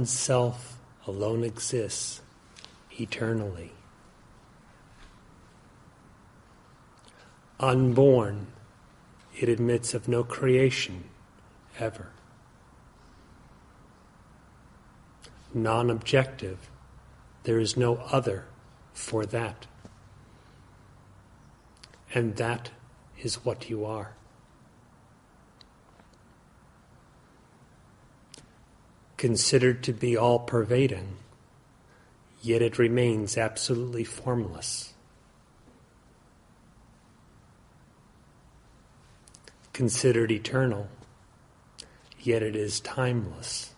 one self alone exists eternally. Unborn, it admits of no creation ever. Non-objective, there is no other for that. And that is what you are. Considered to be all-pervading, yet it remains absolutely formless. Considered eternal, yet it is timeless.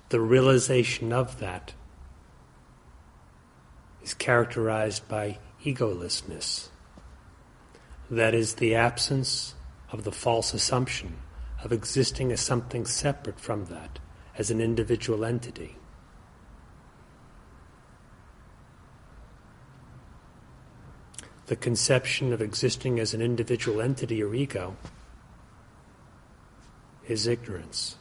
The realization of that is characterized by egolessness. That is the absence of the false assumption of existing as something separate from that, as an individual entity. The conception of existing as an individual entity or ego is ignorance.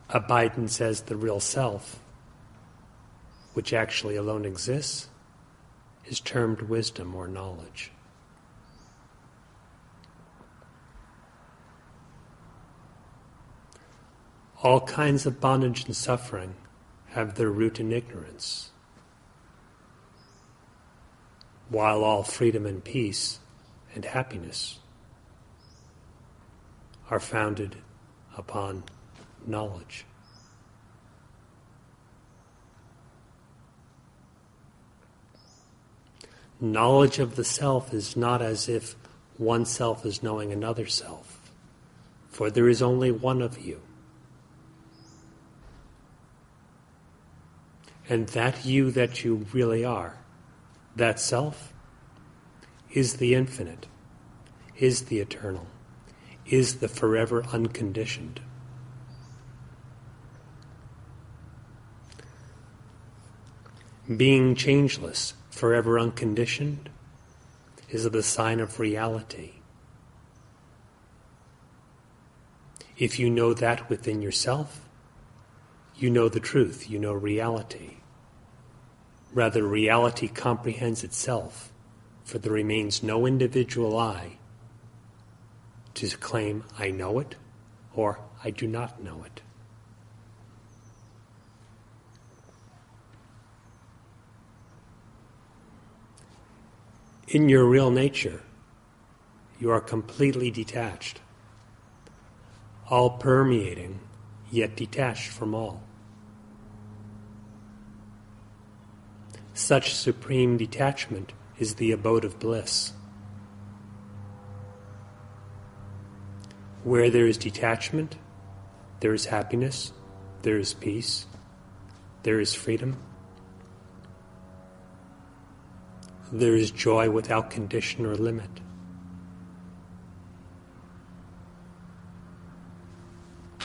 Abidance as the real self, which actually alone exists, is termed wisdom or knowledge. All kinds of bondage and suffering have their root in ignorance, while all freedom and peace and happiness are founded upon knowledge. Knowledge of the self is not as if one self is knowing another self, for there is only one of you. And that you that you really are, that self, is the infinite, is the eternal, is the forever unconditioned. Being changeless, forever unconditioned, is the sign of reality. If you know that within yourself, you know the truth, you know reality. Rather, reality comprehends itself, for there remains no individual I to claim I know it or I do not know it. In your real nature, you are completely detached, all permeating, yet detached from all. Such supreme detachment is the abode of bliss. Where there is detachment, there is happiness, there is peace, there is freedom. There is joy without condition or limit.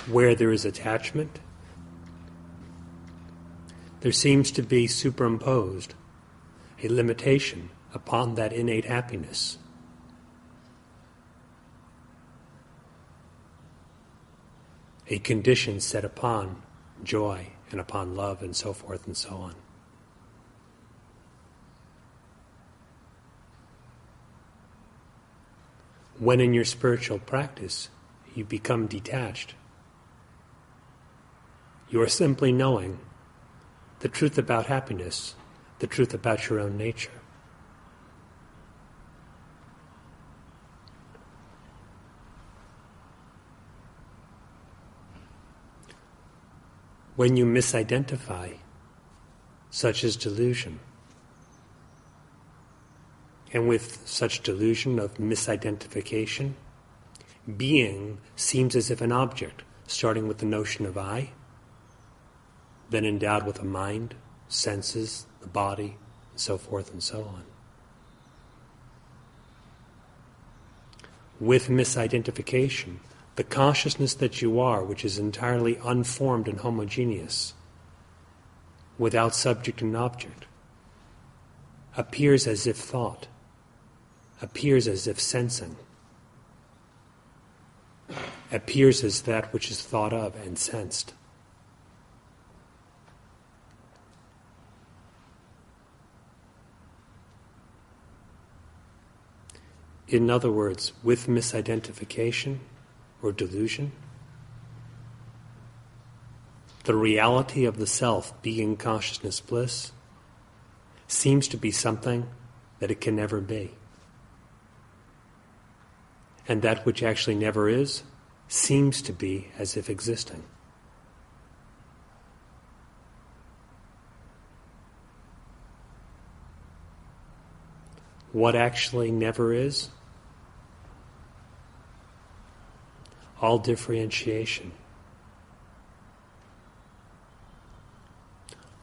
Where there is attachment, there seems to be superimposed a limitation upon that innate happiness. A condition set upon joy and upon love and so forth and so on. When in your spiritual practice you become detached, you are simply knowing the truth about happiness, the truth about your own nature. When you misidentify, such is delusion. And with such delusion of misidentification, being seems as if an object, starting with the notion of I, then endowed with a mind, senses, the body, and so forth and so on. With misidentification, the consciousness that you are, which is entirely unformed and homogeneous, without subject and object, appears as if thought, appears as if sensing, appears as that which is thought of and sensed. In other words, with misidentification or delusion, the reality of the self, being consciousness bliss, seems to be something that it can never be. And that which actually never is seems to be as if existing. What actually never is? All differentiation,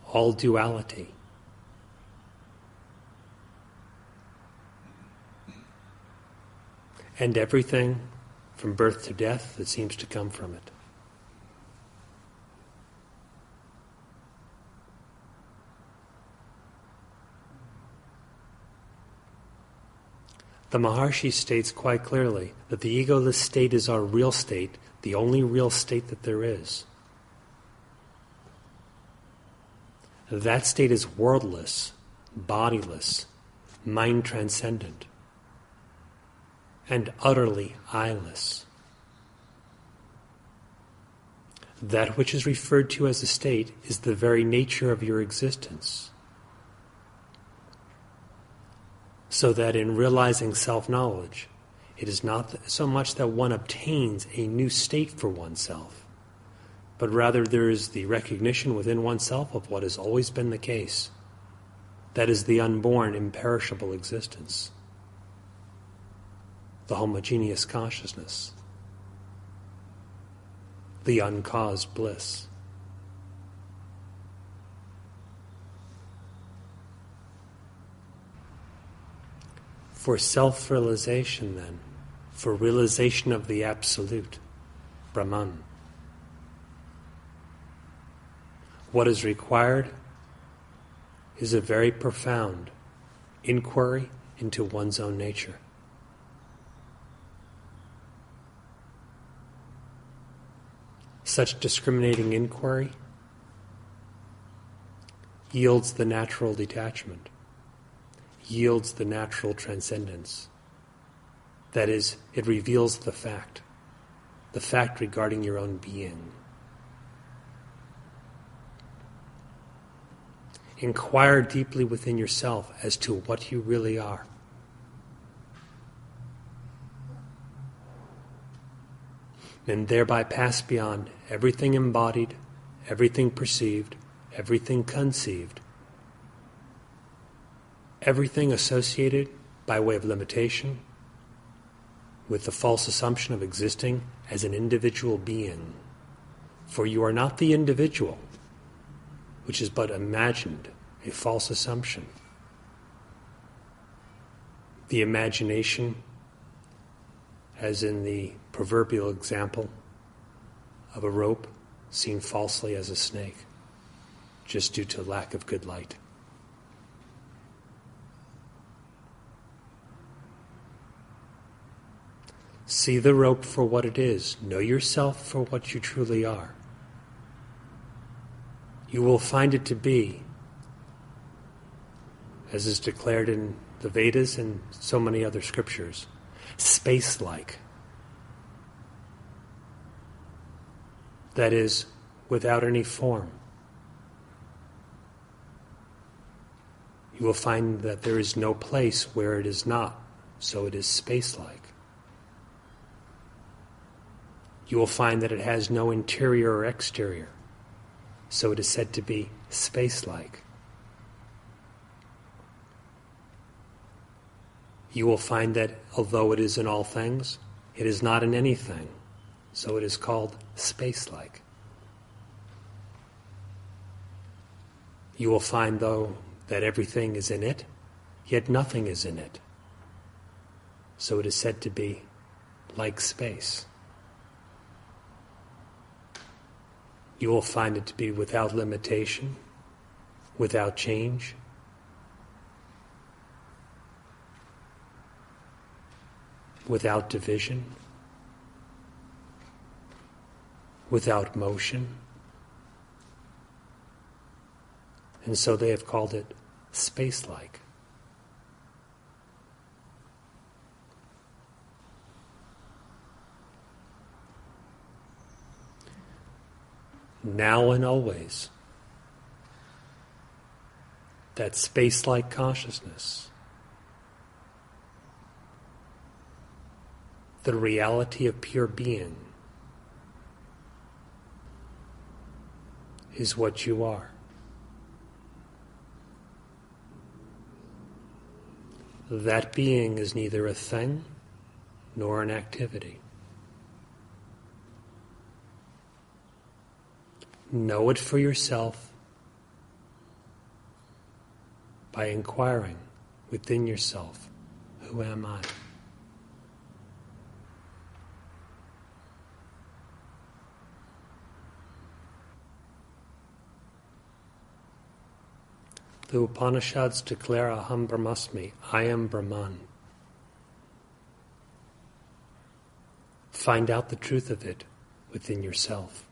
all duality, and everything from birth to death that seems to come from it. The Maharshi states quite clearly that the egoless state is our real state, the only real state that there is. That state is worldless, bodiless, mind-transcendent, and utterly eyeless. That which is referred to as a state is the very nature of your existence. So that in realizing self-knowledge, it is not so much that one obtains a new state for oneself, but rather there is the recognition within oneself of what has always been the case. That is the unborn, imperishable existence, the homogeneous consciousness, the uncaused bliss. For self-realization, then, for realization of the Absolute, Brahman, what is required is a very profound inquiry into one's own nature. Such discriminating inquiry yields the natural detachment, yields the natural transcendence. That is, it reveals the fact regarding your own being. Inquire deeply within yourself as to what you really are. And thereby pass beyond everything embodied, everything perceived, everything conceived, everything associated by way of limitation with the false assumption of existing as an individual being. For you are not the individual, which is but imagined, a false assumption. The imagination, as in the proverbial example of a rope seen falsely as a snake, just due to lack of good light. See the rope for what it is. Know yourself for what you truly are. You will find it to be, as is declared in the Vedas and so many other scriptures, space-like. That is, without any form. You will find that there is no place where it is not, so it is space-like. You will find that it has no interior or exterior, so it is said to be space-like. You will find that although it is in all things, it is not in anything, so it is called space-like. You will find, though, that everything is in it, yet nothing is in it, so it is said to be like space. You will find it to be without limitation, without change, without division, without motion. And so they have called it space-like. Now and always, that space-like consciousness, the reality of pure being, is what you are. That being is neither a thing nor an activity. Know it for yourself by inquiring within yourself, who am I? The Upanishads declare Aham Brahmasmi, I am Brahman. Find out the truth of it within yourself.